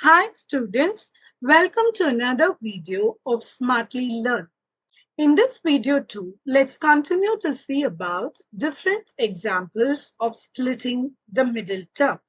Hi students, welcome to another video of Smartly Learn. In this video too, let's continue to see about different examples of splitting the middle term.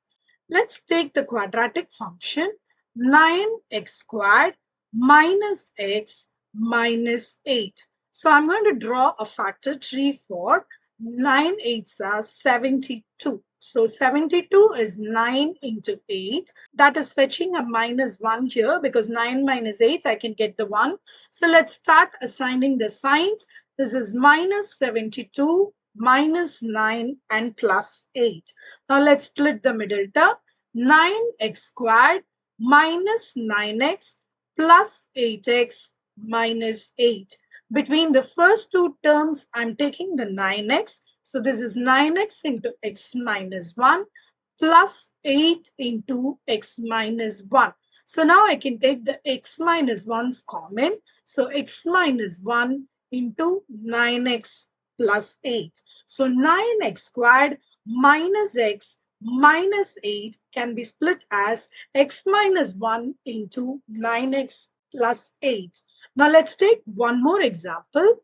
Let's take the quadratic function 9x squared minus x minus 8. So I'm going to draw a factor tree for 9 8s are 72. So 72 is 9 into 8. That is fetching a minus 1 here because 9 minus 8, I can get the 1. So let's start assigning the signs. This is minus 72, minus 9 and plus 8. Now let's split the middle term. 9x squared minus 9x plus 8x minus 8. Between the first two terms, I'm taking the 9x. So this is 9x into x minus 1 plus 8 into x minus 1. So now I can take the x minus 1's common. So x minus 1 into 9x plus 8. So 9x squared minus x minus 8 can be split as x minus 1 into 9x plus 8. Now let's take one more example.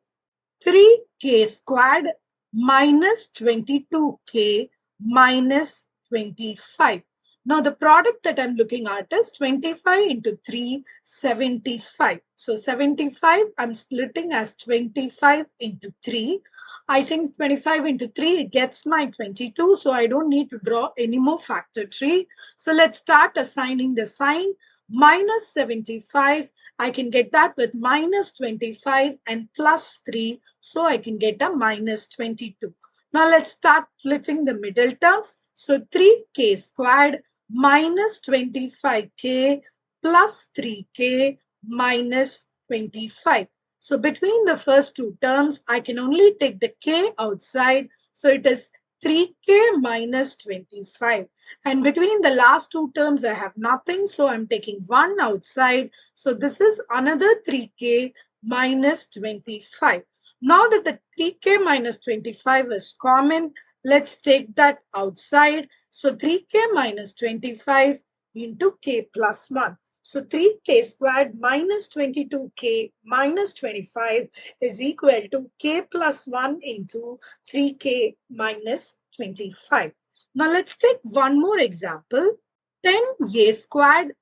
3k squared minus 22k minus 25. Now the product that I'm looking at is 25 into 3, 75. So 75 I'm splitting as 25 into 3. I think 25 into 3 gets my 22. So I don't need to draw any more factor tree. So let's start assigning the sign. Minus 75, I can get that with minus 25 and plus 3. So I can get a minus 22. Now let's start splitting the middle terms. So 3k squared minus 25k plus 3k minus 25. So between the first two terms, I can only take the k outside. So it is 3k minus 25. And between the last two terms, I have nothing. So I'm taking 1 outside. So this is another 3k minus 25. Now that the 3k minus 25 is common, let's take that outside. So 3k minus 25 into k plus 1. So 3k squared minus 22k minus 25 is equal to k plus 1 into 3k minus 25. Now let's take one more example. 10a squared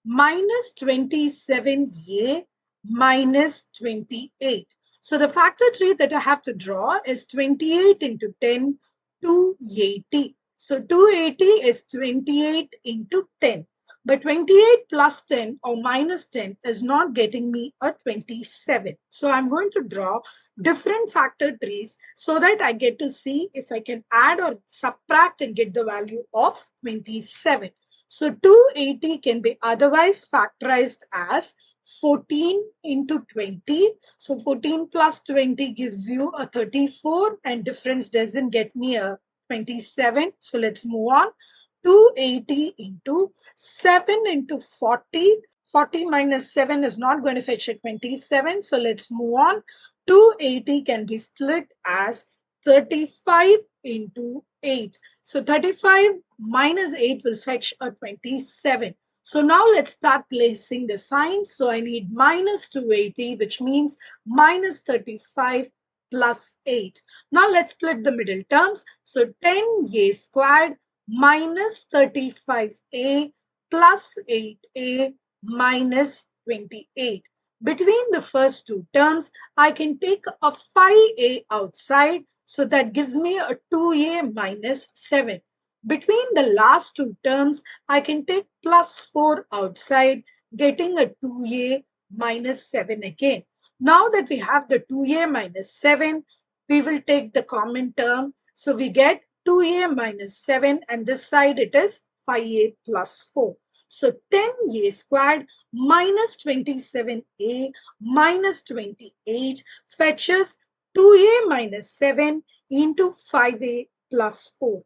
minus 27a minus 28. So the factor tree that I have to draw is 28 into 10, 280. So 280 is 28 into 10. But 28 plus 10 or minus 10 is not getting me a 27. So I'm going to draw different factor trees so that I get to see if I can add or subtract and get the value of 27. So 280 can be otherwise factorized as 14 into 20. So 14 plus 20 gives you a 34 and difference doesn't get me a 27. So let's move on. 280 into 7 into 40. 40 minus 7 is not going to fetch a 27. So let's move on. 280 can be split as 35 into 8. So 35 minus 8 will fetch a 27. So now let's start placing the signs. So I need minus 280, which means minus 35 plus 8. Now let's split the middle terms. So 10a squared minus 35a plus 8a minus 28. Between the first two terms, I can take a 5a outside. So that gives me a 2a minus 7. Between the last two terms, I can take plus 4 outside, getting a 2a minus 7 again. Now that we have the 2a minus 7, we will take the common term. So we get 2a minus 7 and this side it is 5a plus 4. So 10a squared minus 27a minus 28 fetches 2a minus 7 into 5a plus 4.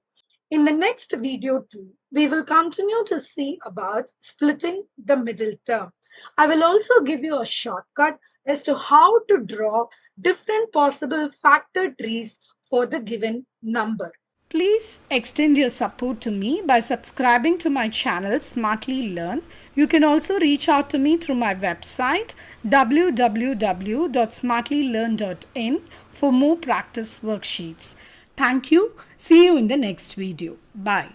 In the next video too, we will continue to see about splitting the middle term. I will also give you a shortcut as to how to draw different possible factor trees for the given number. Please extend your support to me by subscribing to my channel Smartly Learn. You can also reach out to me through my website www.smartlylearn.in for more practice worksheets. Thank you. See you in the next video. Bye.